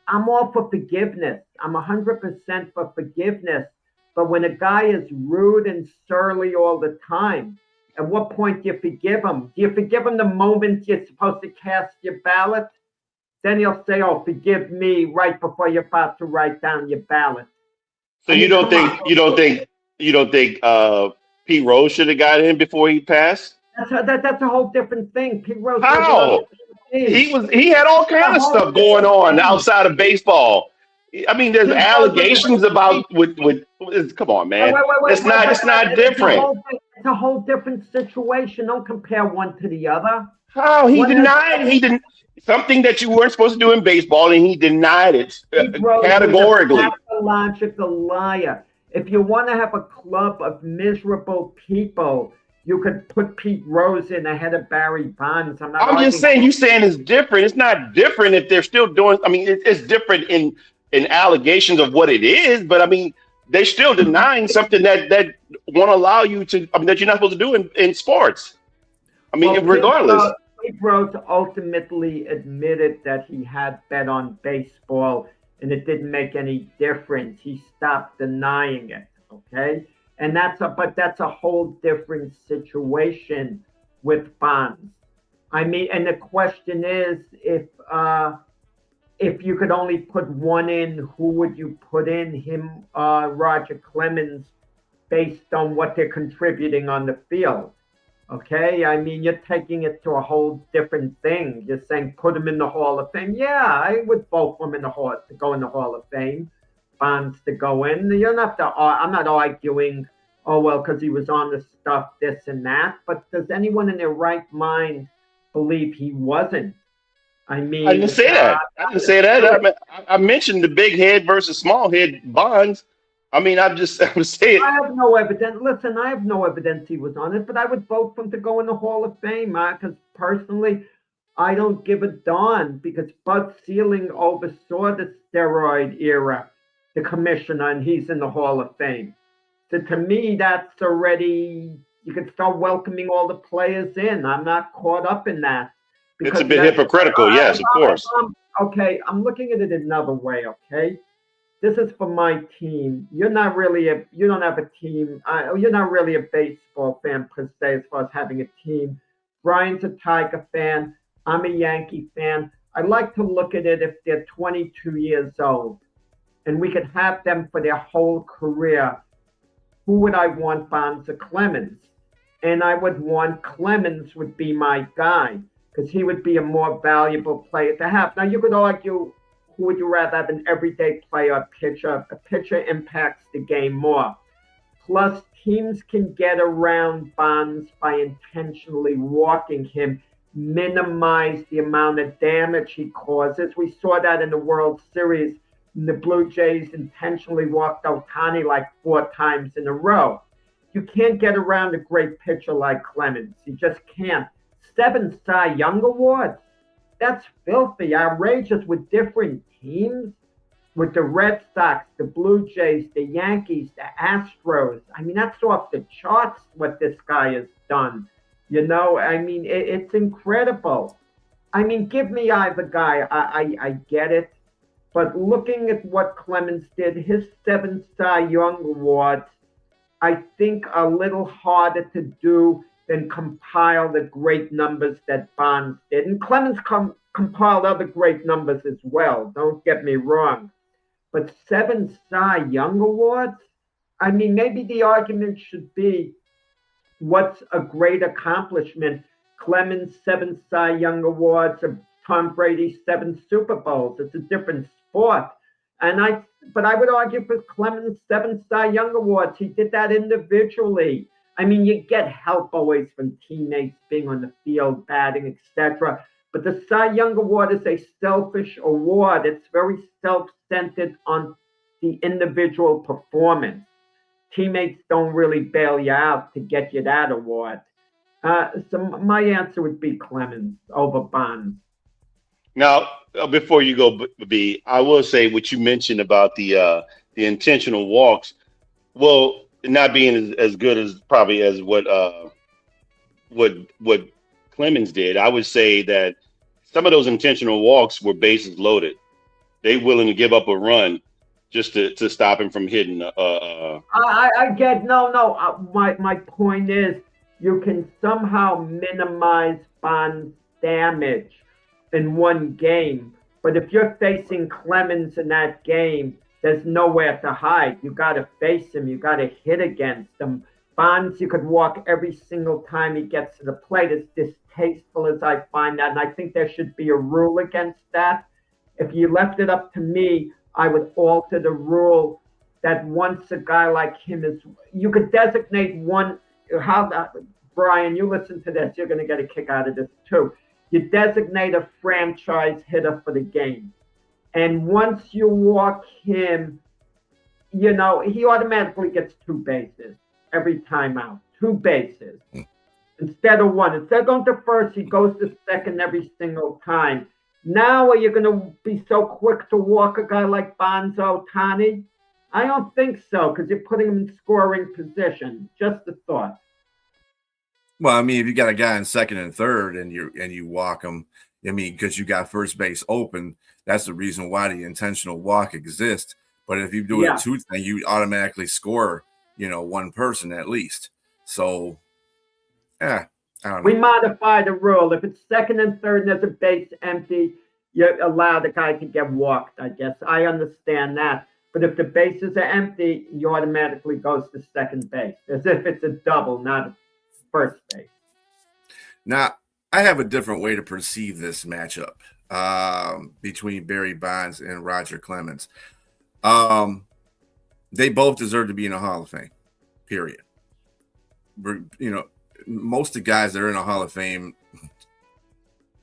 I'm all for forgiveness. I'm 100% for forgiveness. But when a guy is rude and surly all the time, at what point do you forgive him? Do you forgive him the moment you're supposed to cast your ballot? Then he'll say, "Oh, forgive me," right before you're about to write down your ballot. So you don't think Pete Rose should have got in before he passed? That's a whole different thing. Pete Rose. How? He had all kinds of stuff going on outside of baseball. I mean, there's allegations about with come on, man. It's not different. It's a whole different situation. Don't compare one to the other. How? He didn't something that you weren't supposed to do in baseball, and he denied it categorically. He's a pathological liar. If you want to have a club of miserable people, you could put Pete Rose in ahead of Barry Bonds. I'm just saying, you saying it's different. It's not different if they're still doing. I mean, it's different in allegations of what it is, but I mean, they're still denying something that won't allow you to. I mean, that you're not supposed to do in sports. I mean, regardless. Pete Rose ultimately admitted that he had bet on baseball, and it didn't make any difference. He stopped denying it. Okay. And that's a whole different situation with Bonds. I mean, and the question is, if you could only put one in, who would you put in? Him, Roger Clemens, based on what they're contributing on the field. Okay, I mean, you're taking it to a whole different thing. You're saying put him in the Hall of Fame. Yeah, I would vote for him in the Hall to go in the Hall of Fame. Bonds to go in. You don't have to. I'm not arguing. Oh well, because he was on the stuff, this and that. But does anyone in their right mind believe he wasn't? I I didn't mean, say that. I didn't say that. I mentioned the big head versus small head bonds. I mean, I'm saying I have no evidence. Listen, I have no evidence he was on it, but I would vote for him to go in the Hall of Fame, because personally, I don't give a darn because Bud Selig oversaw the steroid era, the commissioner, and he's in the Hall of Fame. So to me, that's already, you can start welcoming all the players in. I'm not caught up in that. it's a Because bit that's, hypocritical. Yes, of course. okay, I'm looking at it another way, okay? This is for my team. You're not really you don't have a team. You're not really a baseball fan per se as far as having a team. Brian's a Tiger fan. I'm a Yankee fan. I like to look at it if they're 22 years old and we could have them for their whole career. Who would I want, Bonds or Clemens? And I would want Clemens would be my guy because he would be a more valuable player to have. Now you could argue who would you rather have, an everyday player or pitcher? A pitcher impacts the game more. Plus, teams can get around Bonds by intentionally walking him, minimize the amount of damage he causes. We saw that in the World Series. The Blue Jays intentionally walked Ohtani like 4 times in a row. You can't get around a great pitcher like Clemens. You just can't. 7 Cy Young Awards. That's filthy, outrageous with different teams, with the Red Sox, the Blue Jays, the Yankees, the Astros. I mean, that's off the charts what this guy has done. You know, I mean, it's incredible. I mean, give me either guy. I get it. But looking at what Clemens did, his 7 Cy Young Awards, I think a little harder to do than compile the great numbers that Bonds did. And Clemens compiled other great numbers as well, don't get me wrong. But 7 Cy Young Awards? I mean, maybe the argument should be what's a great accomplishment? Clemens 7 Cy Young Awards, or Tom Brady 7 Super Bowls. It's a different sport. But I would argue for Clemens 7 Cy Young Awards. He did that individually. I mean, you get help always from teammates being on the field, batting, etc. But the Cy Young Award is a selfish award. It's very self-centered on the individual performance. Teammates don't really bail you out to get you that award. So my answer would be Clemens over Bonds. Now, before you go, B, I will say what you mentioned about the intentional walks. Well, not being as good as probably as what Clemens did. I would say that some of those intentional walks were bases loaded. They willing to give up a run just to stop him from hitting. I get no. My point is you can somehow minimize Bond's damage in one game, but if you're facing Clemens in that game, there's nowhere to hide. You got to face him. You got to hit against him. Bonds, you could walk every single time he gets to the plate. As distasteful as I find that, and I think there should be a rule against that. If you left it up to me, I would alter the rule that once a guy like him is, you could designate one. Brian, you listen to this. You're going to get a kick out of this too. You designate a franchise hitter for the game. And once you walk him, you know, he automatically gets 2 bases every time out. 2 bases instead of 1. Instead of going to first, he goes to second every single time. Now are you going to be so quick to walk a guy like Bonds Ohtani? I don't think so, because you're putting him in scoring position. Just a thought. Well, I mean, if you got a guy in second and third and you walk him, I mean, because you got first base open, that's the reason why the intentional walk exists. But if you do it 2 thing, you automatically score, you know, 1 person at least. So, I don't know. We modify the rule. If it's second and third and there's a base empty, you allow the guy to get walked, I guess. I understand that. But if the bases are empty, he automatically goes to second base, as if it's a double, not a first base. Now, I have a different way to perceive this matchup between Barry Bonds and Roger Clemens. They both deserve to be in the Hall of Fame, period. Most of the guys that are in the Hall of Fame,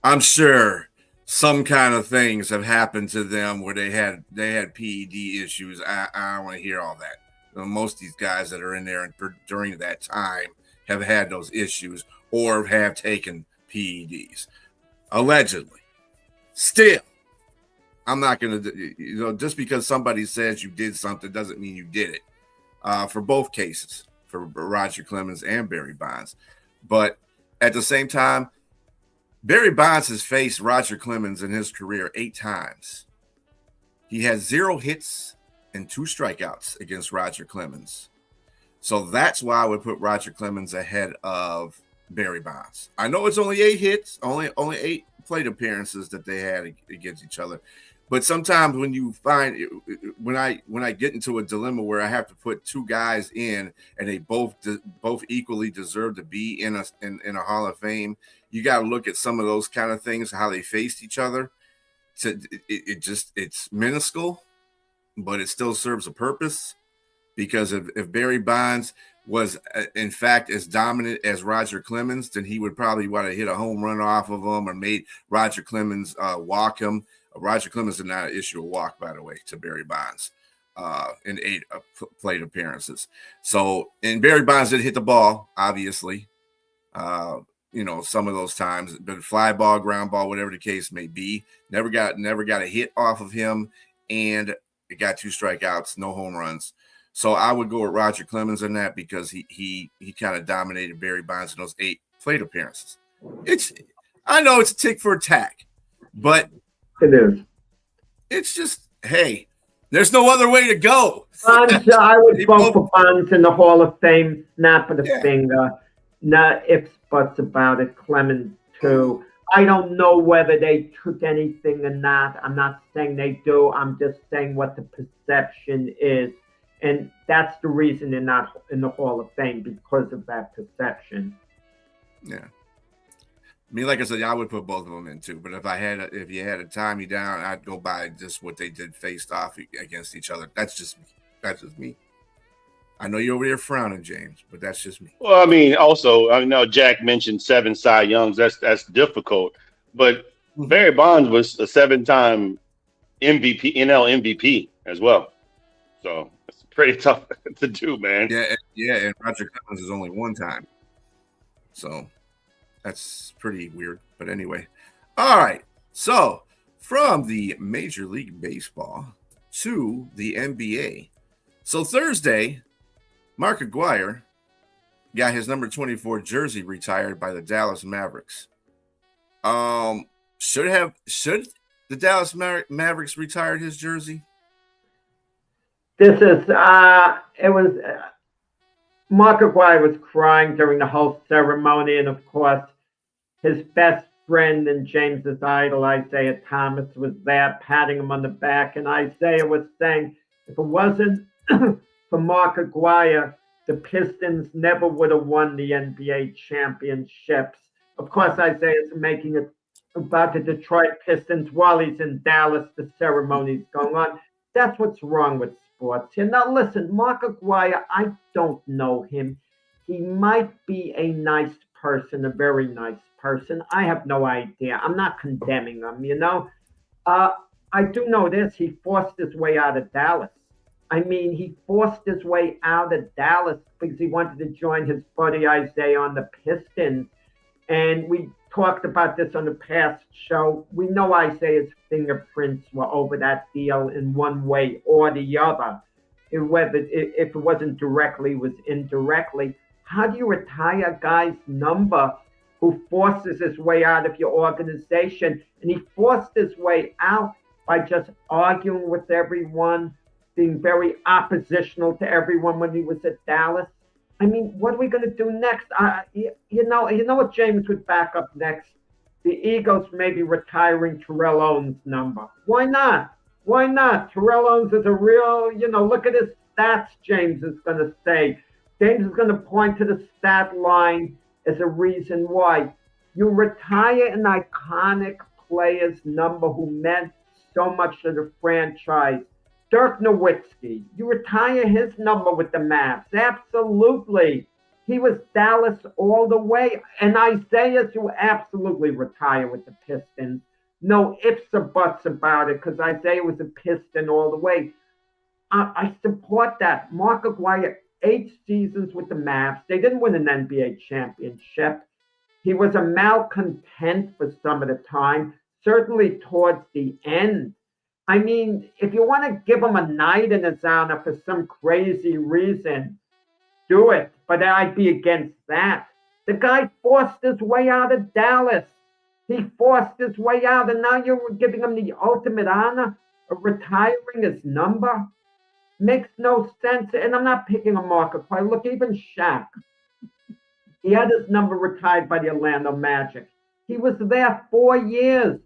I'm sure some kind of things have happened to them where they had PED issues. I don't want to hear all that. Most of these guys that are in there during that time have had those issues or have taken PEDs, allegedly. Still, I'm not going to, just because somebody says you did something doesn't mean you did it. For both cases, for Roger Clemens and Barry Bonds. But at the same time, Barry Bonds has faced Roger Clemens in his career 8 times. He has 0 hits and 2 strikeouts against Roger Clemens. So that's why I would put Roger Clemens ahead of Barry Bonds. I know it's only 8 hits, only 8 plate appearances that they had against each other. But sometimes when you find when I get into a dilemma where I have to put 2 guys in and they both equally deserve to be in a Hall of Fame, you got to look at some of those kind of things, how they faced each other. It's minuscule, but it still serves a purpose, because if Barry Bonds was in fact as dominant as Roger Clemens, then he would probably want to hit a home run off of him or made Roger Clemens walk him. Roger Clemens did not issue a walk, by the way, to Barry Bonds in 8 plate appearances. So, and Barry Bonds did hit the ball, obviously, some of those times, but fly ball, ground ball, whatever the case may be, never got a hit off of him, and it got 2 strikeouts, no home runs. So I would go with Roger Clemens in that, because he kind of dominated Barry Bonds in those 8 plate appearances. I know it's a tick for a tack, but it is. It's just, hey, there's no other way to go. Bonds, I would vote for Bonds in the Hall of Fame. Snap of the finger. No ifs, buts about it. Clemens too. I don't know whether they took anything or not. I'm not saying they do. I'm just saying what the perception is. And that's the reason they're not in the Hall of Fame, because of that perception. Yeah. I mean, like I said, I would put both of them in too. But if you had to tie me down, I'd go by just what they did faced off against each other. That's just me. I know you're over there frowning, James, but that's just me. Well, I mean, also, I know Jack mentioned 7 Cy Youngs. That's difficult. But Barry Bonds was a 7-time NL MVP as well. So it's pretty tough to do, man. Yeah, and Roger Clemens is only 1 time. So that's pretty weird. But anyway. All right. So from the Major League Baseball to the NBA. So Thursday, Mark Aguirre got his number 24 jersey retired by the Dallas Mavericks. Should the Dallas Mavericks retired his jersey? This is Mark Aguirre was crying during the whole ceremony, and of course, his best friend and James's idol, Isaiah Thomas, was there patting him on the back, and Isaiah was saying, if it wasn't for Mark Aguirre, the Pistons never would have won the NBA championships. Of course, Isaiah's making it about the Detroit Pistons while he's in Dallas. The ceremony's going on. That's what's wrong with sports here. Now, listen, Mark Aguirre, I don't know him. He might be a nice person, a very nice person. I have no idea. I'm not condemning him, I do know this. He forced his way out of Dallas. I mean, he forced his way out of Dallas because he wanted to join his buddy Isaiah on the Pistons. And we talked about this on the past show. We know Isaiah's fingerprints were over that deal in one way or the other. If it wasn't directly, it was indirectly. How do you retire a guy's number who forces his way out of your organization? And he forced his way out by just arguing with everyone, being very oppositional to everyone when he was at Dallas. I mean, what are we going to do next? You know what James would back up next? The Eagles maybe retiring Terrell Owens' number. Why not? Why not? Terrell Owens is a real, look at his stats, James is going to say. James is going to point to the stat line as a reason why. You retire an iconic player's number who meant so much to the franchise. Dirk Nowitzki, you retire his number with the Mavs. Absolutely. He was Dallas all the way. And Isaiah, you absolutely retire with the Pistons. No ifs or buts about it, because Isaiah was a Piston all the way. I support that. Mark Aguirre, 8 seasons with the Mavs. They didn't win an NBA championship. He was a malcontent for some of the time, certainly towards the end. I mean, if you want to give him a night in his honor for some crazy reason, do it. But I'd be against that. The guy forced his way out of Dallas. He forced his way out, and now you're giving him the ultimate honor of retiring his number? Makes no sense. And I'm not picking a market play. Look, even Shaq. He had his number retired by the Orlando Magic. He was there 4 years,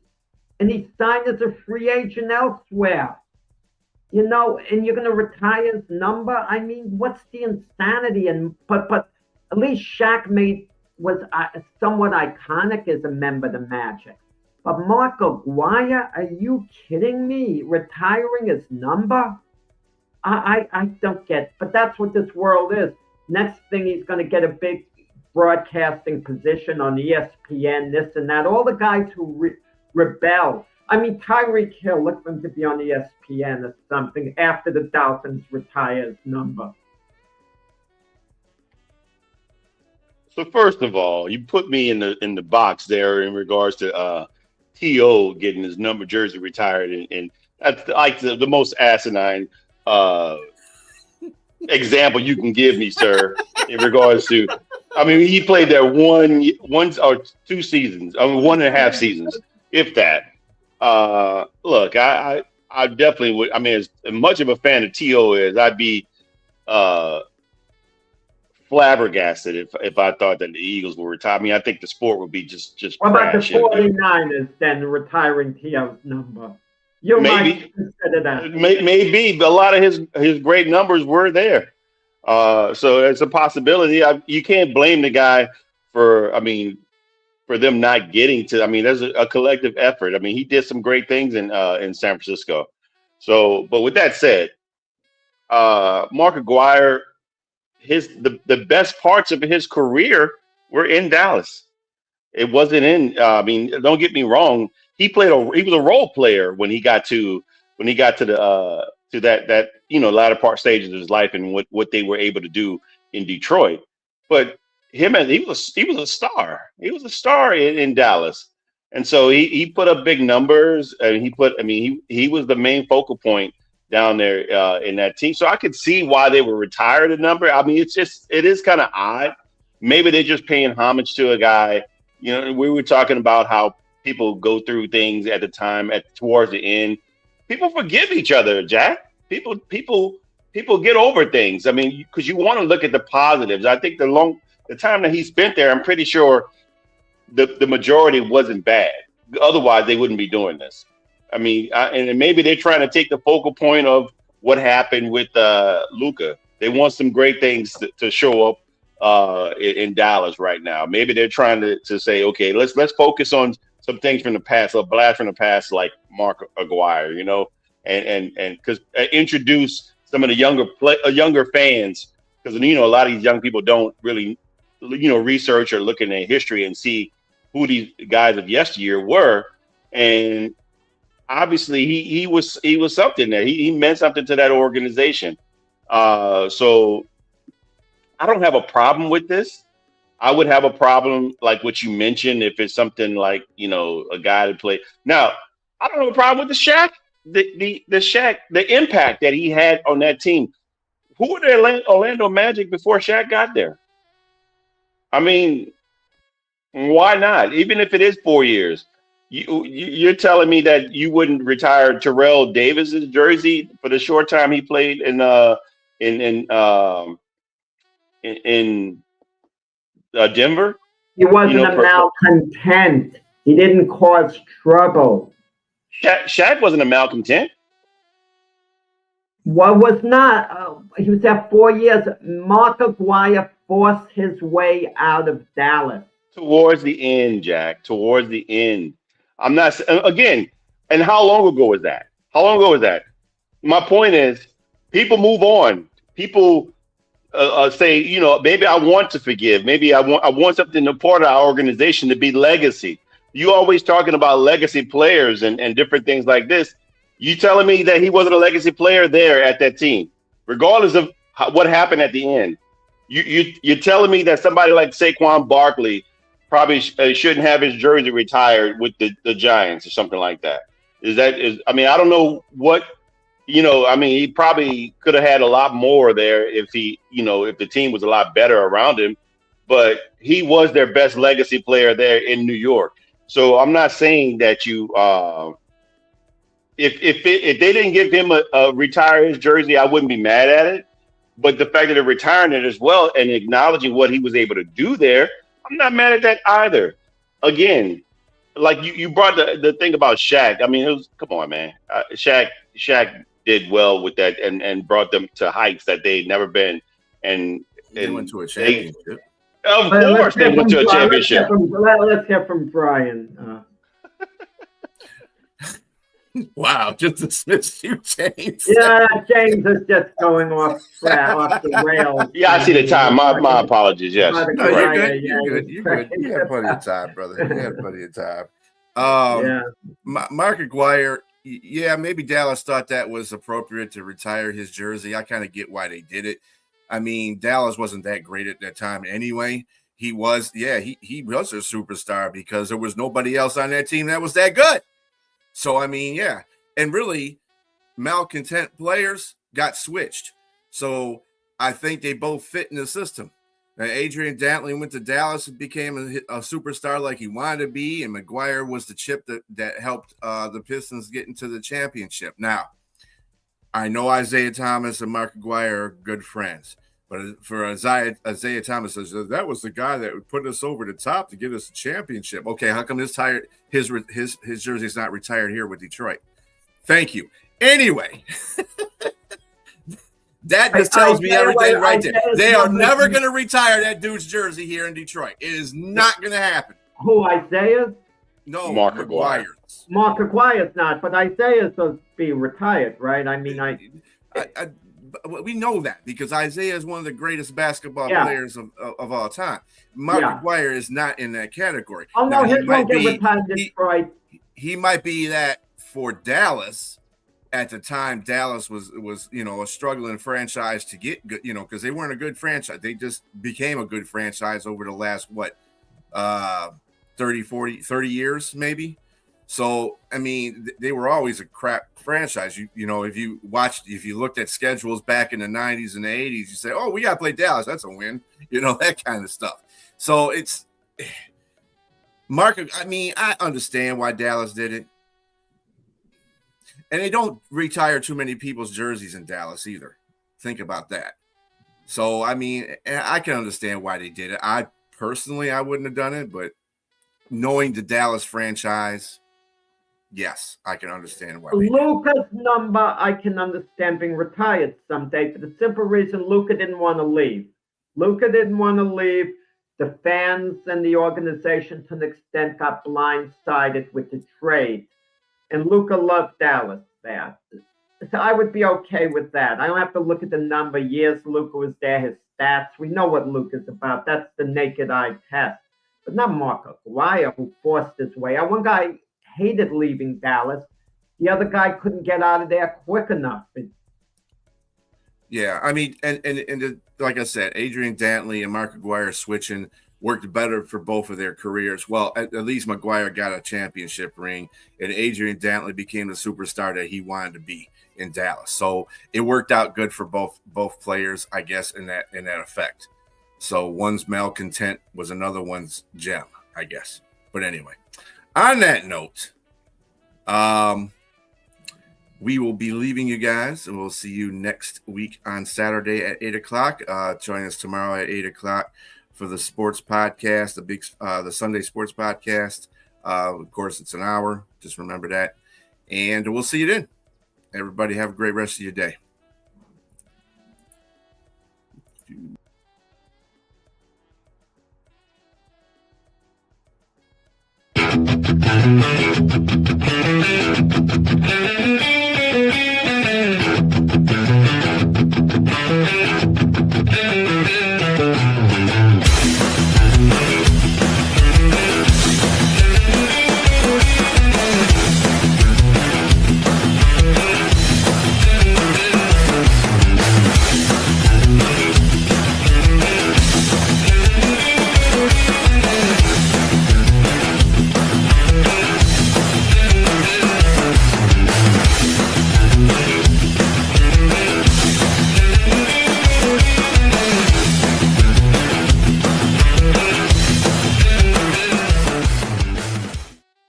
and he signed as a free agent elsewhere. You know, and you're going to retire his number? I mean, what's the insanity? But at least Shaq was somewhat iconic as a member of the Magic. But Mark Aguirre, are you kidding me? Retiring his number? I don't get. But that's what this world is. Next thing, he's going to get a big broadcasting position on ESPN, this and that. All the guys who rebel. I mean, Tyreek Hill, look for him to be on ESPN or something after the Dolphins retire his number. So first of all, you put me in the box there in regards to T.O. getting his number jersey retired, and that's like the most asinine example you can give me, sir, in regards to. I mean, he played there one or 2 seasons. I mean, 1.5 seasons, if that. Look, I definitely would. I mean, as much of a fan of T.O. is, I'd be flabbergasted if I thought that the Eagles were retired. I mean, I think the sport would be just What about the trash. 49ers then retiring T.O.'s number? You might consider that. Maybe, but a lot of his great numbers were there. So it's a possibility. You can't blame the guy for them not getting to. I mean, there's a collective effort. I mean, he did some great things in San Francisco. So, but with that said, Mark Aguirre, the best parts of his career were in Dallas. It wasn't in. I mean, don't get me wrong. He was a role player when he got to that latter part stages of his life and what they were able to do in Detroit. But he was a star. He was a star in Dallas, and so he put up big numbers, and he was the main focal point down there in that team. So I could see why they were retired a number. I mean, it is kind of odd. Maybe they're just paying homage to a guy. You know, we were talking about how people go through things at the time, towards the end. People forgive each other, Jack. People get over things. I mean, because you want to look at the positives. I think the time that he spent there, I'm pretty sure the majority wasn't bad. Otherwise, they wouldn't be doing this. I mean, and maybe they're trying to take the focal point of what happened with Luka. They want some great things to show up in Dallas right now. Maybe they're trying to say, okay, let's focus on some things from the past, a blast from the past, like Mark Aguirre, and because introduce some of the younger fans, because a lot of these young people don't really research or look in their history and see who these guys of yesteryear were, and obviously he was something there. He meant something to that organization. So I don't have a problem with this. I would have a problem like what you mentioned if it's something like a guy to play. Now I don't have a problem with the Shaq, the impact that he had on that team. Who were the Orlando Magic before Shaq got there? I mean, why not? Even if it is 4 years, you're telling me that you wouldn't retire Terrell Davis's jersey for the short time he played in Denver? He wasn't a malcontent. He didn't cause trouble. Shaq wasn't a malcontent. What was not? He was there 4 years. Mark Aguirre forced his way out of Dallas. Towards the end, Jack. Towards the end. I'm not again. And how long ago was that? How long ago was that? My point is, people move on. People say, maybe I want to forgive. Maybe I want something a part of our organization to be legacy. You always talking about legacy players and different things like this. You telling me that he wasn't a legacy player there at that team, regardless of what happened at the end. You're telling me that somebody like Saquon Barkley probably shouldn't have his jersey retired with the Giants or something like that. I mean, I don't know what, I mean, he probably could have had a lot more there if if the team was a lot better around him, but he was their best legacy player there in New York. So I'm not saying that if they didn't give him a retire his jersey, I wouldn't be mad at it. But the fact that they're retiring it as well and acknowledging what he was able to do there, I'm not mad at that either. Again, like you brought the thing about Shaq. I mean, come on, man. Shaq did well with that and brought them to heights that they'd never been. And they went to a championship. Of course, they went to a championship. Let's hear from Brian. Wow, just dismissed you, James. Yeah, James is just going off the rails. Yeah, I see the time. My apologies. Yes. No, you're good. You're good. You're good. You had plenty of time, brother. You had plenty of time. Mark Aguirre, yeah, maybe Dallas thought that was appropriate to retire his jersey. I kind of get why they did it. I mean, Dallas wasn't that great at that time anyway. He was a superstar because there was nobody else on that team that was that good. So, I mean, yeah. And really, malcontent players got switched. So, I think they both fit in the system. Adrian Dantley went to Dallas and became a superstar like he wanted to be, and McGuire was the chip that helped the Pistons get into the championship. Now, I know Isaiah Thomas and Mark Aguirre are good friends. But for Isaiah Thomas says that was the guy that would put us over the top to get us a championship. Okay, how come his jersey's not retired here with Detroit? Thank you. Anyway, that just tells me everything right there. They are never going to retire that dude's jersey here in Detroit. It is not going to happen. Who, Isaiah? No, Mark Aguirre. Mark Aguire's not, but Isaiah's supposed to be retired, right? I mean, we know that because Isaiah is one of the greatest basketball players of all time. Mark Aguirre is not in that category. Oh, no, he might get retired in Detroit. He might be that for Dallas. At the time, Dallas was a struggling franchise to get good, because they weren't a good franchise. They just became a good franchise over the last 30 years maybe. So, I mean, they were always a crap franchise. If you looked at schedules back in the 90s and the 80s, you say, oh, we got to play Dallas. That's a win, that kind of stuff. So it's I mean, I understand why Dallas did it. And they don't retire too many people's jerseys in Dallas either. Think about that. So, I mean, I can understand why they did it. I wouldn't have done it, but knowing the Dallas franchise, yes, I can understand why. Luka's number, I can understand being retired someday for the simple reason Luka didn't want to leave. The fans and the organization, to an extent, got blindsided with the trade. And Luka loved Dallas there. So I would be okay with that. I don't have to look at the number of years Luka was there, his stats. We know what Luka's about. That's the naked eye test. But not Mark Aguirre, who forced his way out. One guy hated leaving Dallas. The other guy couldn't get out of there quick enough. Yeah, I mean, and like I said, Adrian Dantley and Mark Aguirre switching worked better for both of their careers. Well, at least McGuire got a championship ring, and Adrian Dantley became the superstar that he wanted to be in Dallas. So it worked out good for both players, I guess, in that effect. So one's malcontent was another one's gem, I guess. But anyway, on that note, we will be leaving you guys, and we'll see you next week on Saturday at 8:00. Join us tomorrow at 8:00 for the sports podcast, the Sunday sports podcast. Of course, it's an hour. Just remember that. And we'll see you then. Everybody have a great rest of your day.